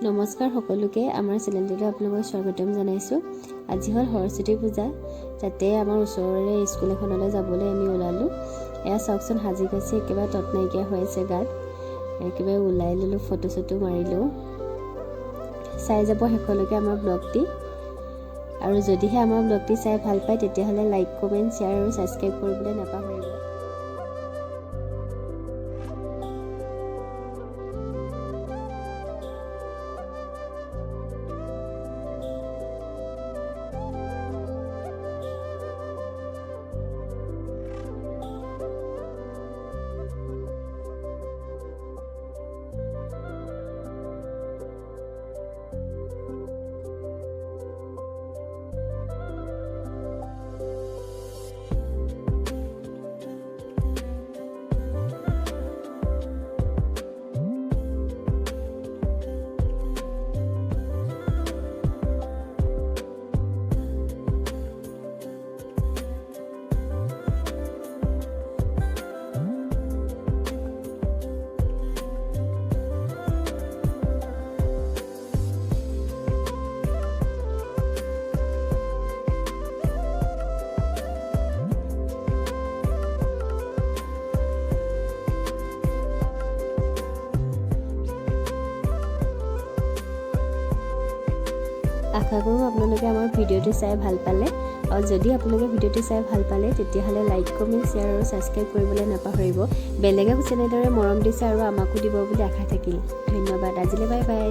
নমস্কাৰ সকলোকে আমাৰ চেনেলটোলৈ আপোনালোকক স্বাগতম জনাইছোঁ। আজি হ'ল সৰস্বতী পূজা, তাতে আমাৰ ওচৰৰে স্কুল এখনলৈ যাবলৈ আমি ওলালোঁ। এয়া চাওকচোন সাজি কাচি একেবাৰে তত নাইকিয়া হৈ আছে গাত, একেবাৰে ওলাই ল'লোঁ, ফটো চটো মাৰিলোঁ। চাই যাব শেষলৈকে আমাৰ ব্লগটি, আৰু যদিহে আমাৰ ব্লগটি চাই ভাল পায় তেতিয়াহ'লে লাইক কমেণ্ট শ্বেয়াৰ আৰু ছাবস্ক্ৰাইব কৰিবলৈ নাপাহৰিব। আশা কৰোঁ আপোনালোকে আমাৰ ভিডিঅ'টো চাই ভাল পালে, আৰু যদি আপোনালোকে ভিডিঅ'টো চাই ভাল পালে তেতিয়াহ'লে লাইক কমেণ্ট শ্বেয়াৰ আৰু ছাবস্ক্ৰাইব কৰিবলৈ নাপাহৰিব। বেলেগক যেনেদৰে মৰম দিছে আৰু আমাকো দিব বুলি আশা থাকিল। ধন্যবাদ। আজিলৈ বাই বাই।